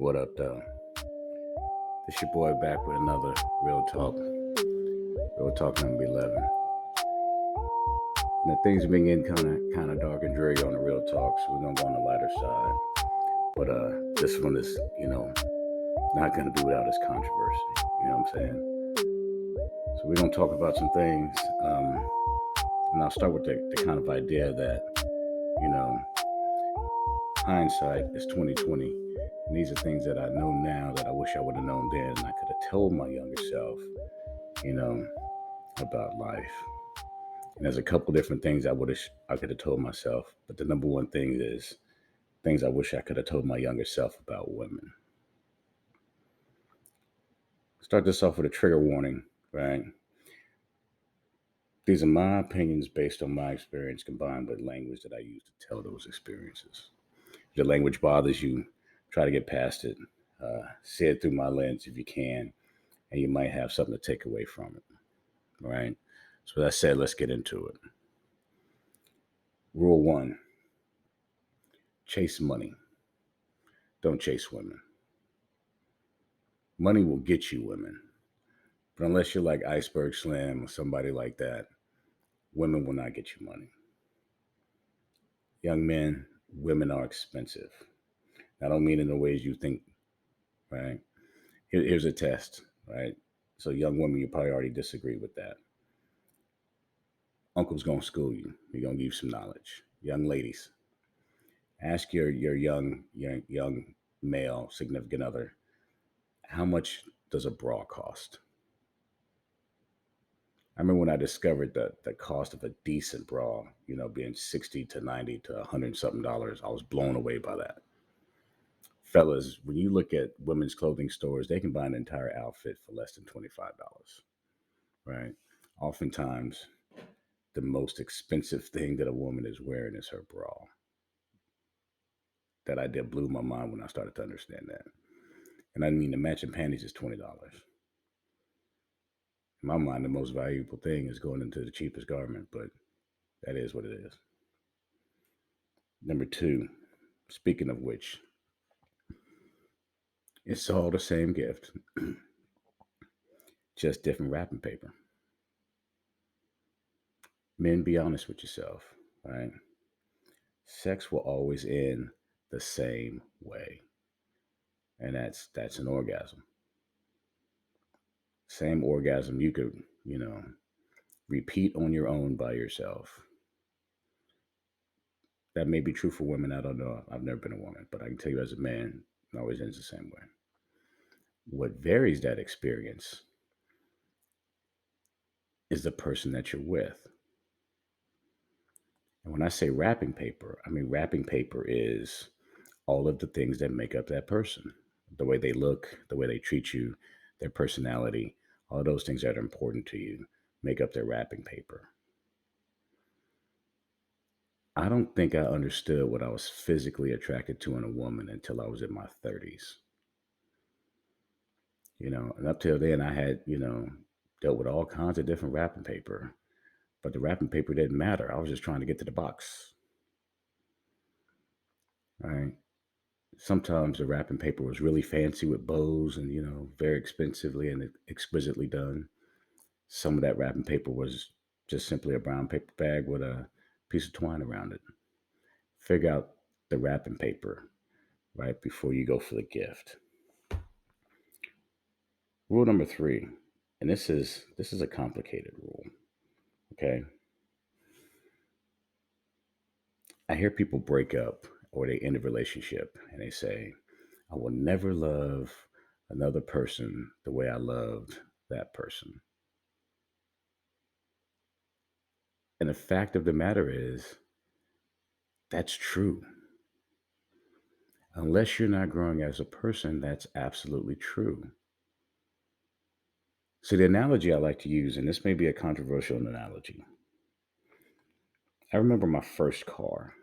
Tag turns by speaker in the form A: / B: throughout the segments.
A: What up, though? This your boy back with another Real Talk. Real Talk number 11. Now things have been getting kind of dark and dreary on the Real Talk, so we're gonna go on the lighter side. But this one is, not gonna be without its controversy. You know what I'm saying? So we're gonna talk about some things, and I'll start with the kind of idea that you know hindsight is 2020, and these are things that I know now that I wish I would have known then, and I could have told my younger self, you know, about life. And there's a couple different things I could have told myself, but the number one thing is things I wish I could have told my younger self about women. Start this off with a trigger warning, right? These are my opinions based on my experience combined with language that I use to tell those experiences. If the language bothers you, try to get past it. See it through my lens if you can, and you might have something to take away from it, right? So that said, let's get into it. Rule one: chase money. Don't chase women. Money will get you women. But unless you're like Iceberg Slim or somebody like that, women will not get you money. Young men, women are expensive. I don't mean in the ways you think, right? Here's a test, right? So, young women, you probably already disagree with that. Uncle's gonna school you. He's gonna give you some knowledge. Young ladies, ask your young male significant other, how much does a bra cost? I remember when I discovered the cost of a decent bra, being 60 to 90 to 100 something dollars, I was blown away by that. Fellas, when you look at women's clothing stores, they can buy an entire outfit for less than $25, right? Oftentimes, the most expensive thing that a woman is wearing is her bra. That idea blew my mind when I started to understand that. And I mean, the matching panties is $20. In my mind, the most valuable thing is going into the cheapest garment, but that is what it is. Number two, speaking of which, it's all the same gift, just different wrapping paper. Men, be honest with yourself, right? Sex will always end the same way, and that's an orgasm. Same orgasm you could, repeat on your own by yourself. That may be true for women. I don't know. I've never been a woman, but I can tell you as a man, it always ends the same way. What varies that experience is the person that you're with. And when I say wrapping paper, I mean wrapping paper is all of the things that make up that person: the way they look, the way they treat you, their personality, all those things that are important to you make up their wrapping paper. I don't think I understood what I was physically attracted to in a woman until I was in my 30s. And up till then, I had, dealt with all kinds of different wrapping paper, but the wrapping paper didn't matter. I was just trying to get to the box, right? Sometimes the wrapping paper was really fancy with bows and, very expensively and exquisitely done. Some of that wrapping paper was just simply a brown paper bag with a piece of twine around it. Figure out the wrapping paper right before you go for the gift. Rule number three, and this is a complicated rule. Okay, I hear people break up or they end a relationship and they say, "I will never love another person the way I loved that person." And the fact of the matter is, that's true. Unless you're not growing as a person, that's absolutely true. So, the analogy I like to use, and this may be a controversial analogy, I remember my first car.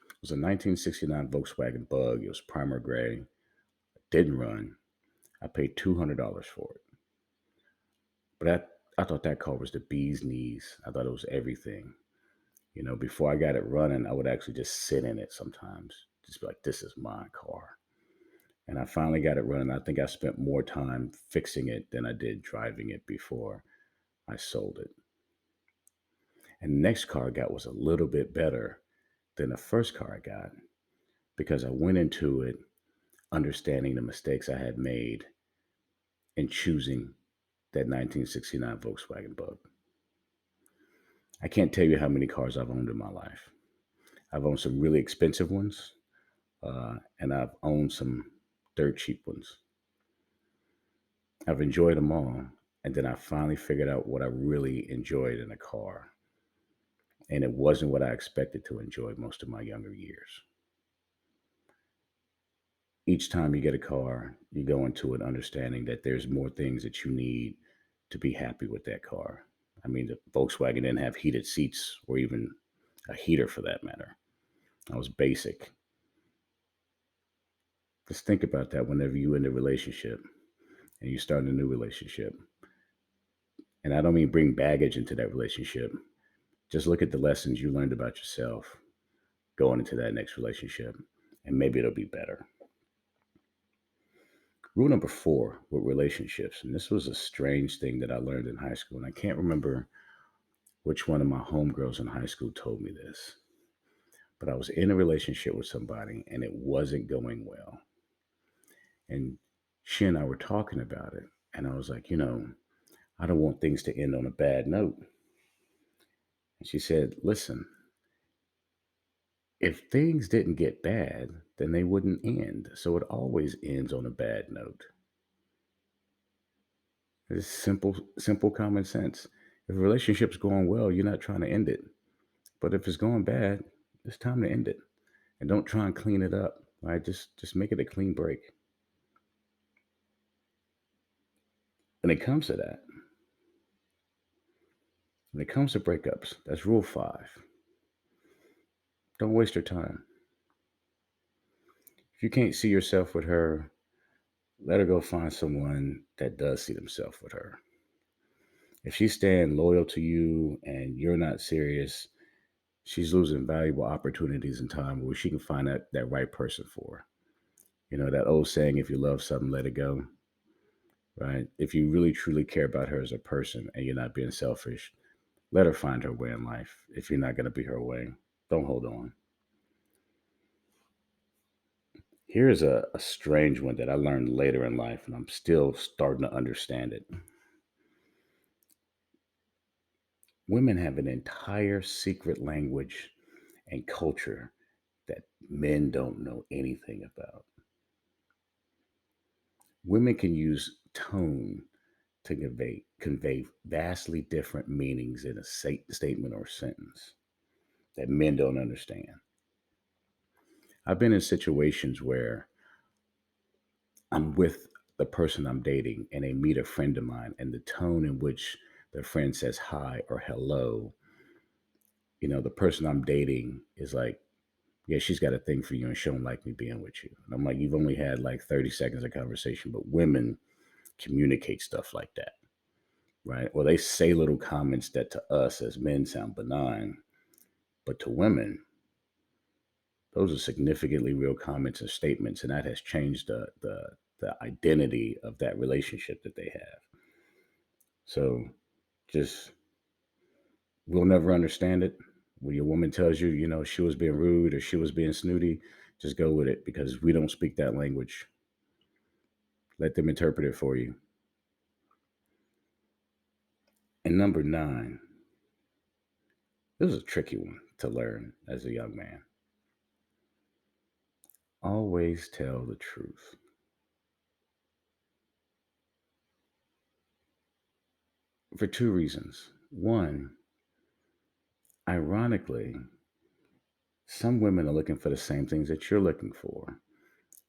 A: It was a 1969 Volkswagen Bug. It was primer gray, didn't run. I paid $200 for it. But I thought that car was the bee's knees. I thought it was everything. Before I got it running, I would actually just sit in it sometimes. Just be like, this is my car. And I finally got it running. I think I spent more time fixing it than I did driving it before I sold it. And the next car I got was a little bit better than the first car I got because I went into it understanding the mistakes I had made in choosing that 1969 Volkswagen Bug. I can't tell you how many cars I've owned in my life. I've owned some really expensive ones, and I've owned some dirt cheap ones. I've enjoyed them all. And then I finally figured out what I really enjoyed in a car. And it wasn't what I expected to enjoy most of my younger years. Each time you get a car, you go into it understanding that there's more things that you need to be happy with that car. I mean, the Volkswagen didn't have heated seats or even a heater for that matter. I was basic. Just think about that whenever you in a relationship and you start a new relationship. And I don't mean bring baggage into that relationship. Just look at the lessons you learned about yourself going into that next relationship, and maybe it'll be better. Rule number 4 with relationships, and this was a strange thing that I learned in high school, and I can't remember which one of my homegirls in high school told me this, but I was in a relationship with somebody and it wasn't going well. And she and I were talking about it, and I was like, I don't want things to end on a bad note. And she said, listen, if things didn't get bad, then they wouldn't end. So it always ends on a bad note. It's simple common sense. If a relationship's going well, you're not trying to end it. But if it's going bad, it's time to end it. And don't try and clean it up. Right? Just make it a clean break. When it comes to that, when it comes to breakups, that's rule 5. Don't waste your time. If you can't see yourself with her, let her go find someone that does see themselves with her. If she's staying loyal to you and you're not serious, she's losing valuable opportunities and time where she can find that right person for her. That old saying, if you love something, let it go, right? If you really truly care about her as a person and you're not being selfish, let her find her way in life. If you're not going to be her way, don't hold on. Here's a strange one that I learned later in life, and I'm still starting to understand it. Women have an entire secret language and culture that men don't know anything about. Women can use tone to convey vastly different meanings in a statement or sentence that men don't understand. I've been in situations where I'm with the person I'm dating and they meet a friend of mine, and the tone in which their friend says hi or hello, the person I'm dating is like, yeah, she's got a thing for you and she don't like me being with you. And I'm like, you've only had like 30 seconds of conversation, but women communicate stuff like that, right? Or they say little comments that to us as men sound benign, but to women, those are significantly real comments and statements, and that has changed the identity of that relationship that they have. So just we'll never understand it. When your woman tells you, she was being rude or she was being snooty, just go with it because we don't speak that language. Let them interpret it for you. And number 9, this is a tricky one to learn as a young man. Always tell the truth. For 2 reasons. One, ironically, some women are looking for the same things that you're looking for.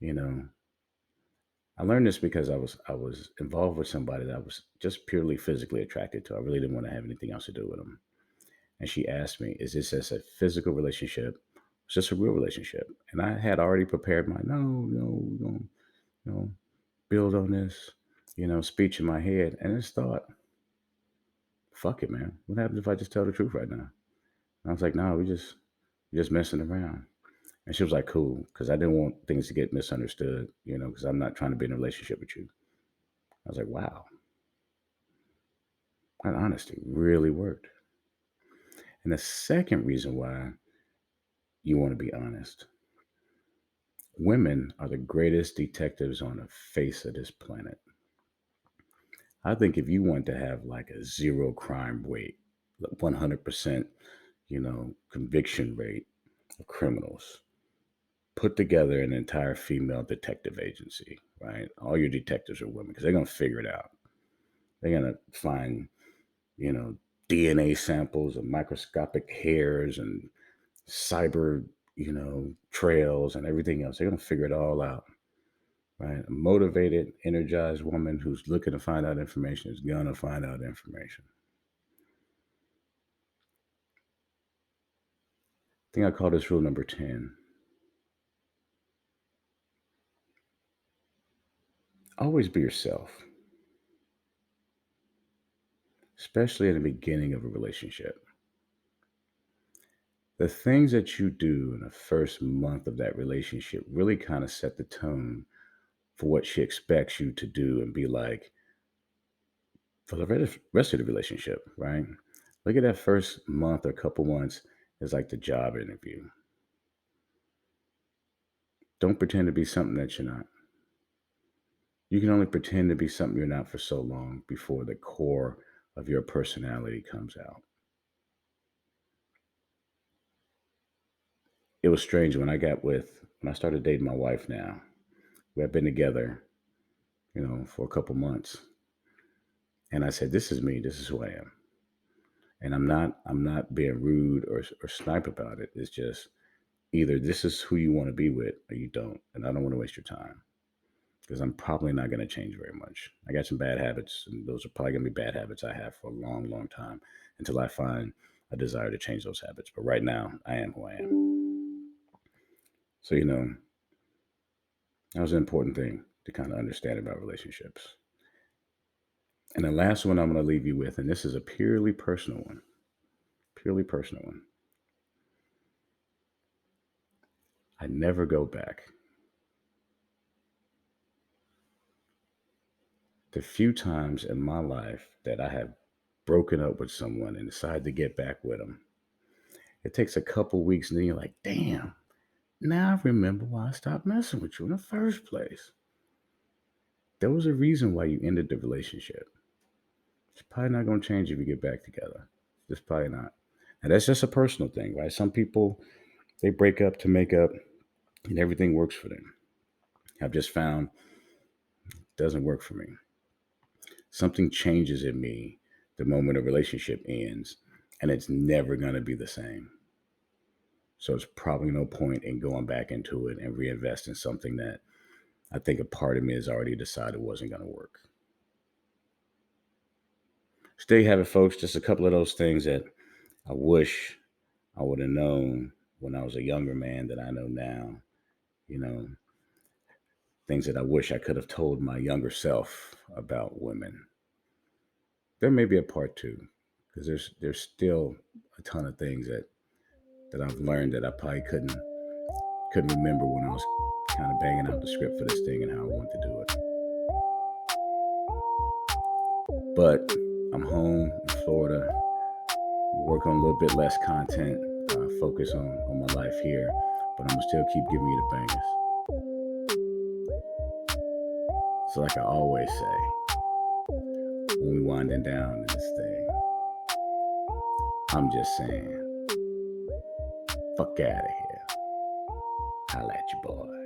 A: You know, I learned this because I was involved with somebody that I was just purely physically attracted to. I really didn't want to have anything else to do with them. And she asked me, "Is this as a physical relationship? Is this a real relationship?" And I had already prepared my no, you know, build on this, speech in my head, and I just thought, "Fuck it, man. What happens if I just tell the truth right now?" And I was like, "No, we're just messing around." And she was like, cool, because I didn't want things to get misunderstood, because I'm not trying to be in a relationship with you. I was like, wow, that honesty really worked. And the second reason why you want to be honest, women are the greatest detectives on the face of this planet. I think if you want to have like a zero crime rate, 100%, conviction rate of criminals, put together an entire female detective agency, right? All your detectives are women because they're going to figure it out. They're going to find, you know, DNA samples of microscopic hairs and cyber, trails and everything else. They're going to figure it all out, right? A motivated, energized woman who's looking to find out information is going to find out information. I think I call this rule number 10. Always be yourself, especially in the beginning of a relationship. The things that you do in the first month of that relationship really kind of set the tone for what she expects you to do and be like for the rest of the relationship, right? Look at that first month or couple months as like the job interview. Don't pretend to be something that you're not. You can only pretend to be something you're not for so long before the core of your personality comes out. It was strange when I started dating my wife now. We have been together, for a couple months. And I said, this is me, this is who I am. And I'm not being rude or snipe about it. It's just either this is who you want to be with or you don't. And I don't want to waste your time because I'm probably not going to change very much. I got some bad habits, and those are probably going to be bad habits I have for a long, long time until I find a desire to change those habits. But right now, I am who I am. So, that was an important thing to kind of understand about relationships. And the last one I'm going to leave you with, and this is a purely personal one. I never go back. The few times in my life that I have broken up with someone and decided to get back with them, it takes a couple weeks and then you're like, damn, now I remember why I stopped messing with you in the first place. There was a reason why you ended the relationship. It's probably not going to change if you get back together. It's probably not. And that's just a personal thing, right? Some people, they break up to make up and everything works for them. I've just found it doesn't work for me. Something changes in me the moment a relationship ends, and it's never going to be the same. So it's probably no point in going back into it and reinvest in something that I think a part of me has already decided wasn't going to work. So there you have it, folks. Just a couple of those things that I wish I would have known when I was a younger man that I know now. You know, things that I wish I could have told my younger self about women. There may be a part two because there's still a ton of things that I've learned that I probably couldn't remember when I was kind of banging out the script for this thing and how I wanted to do it. But I'm home in Florida. Work on a little bit less content. Focus on my life here, but I'm gonna still keep giving you the bangers. So like I always say, when we winding down in this thing, I'm just saying, fuck out of here. Holla at you, boy.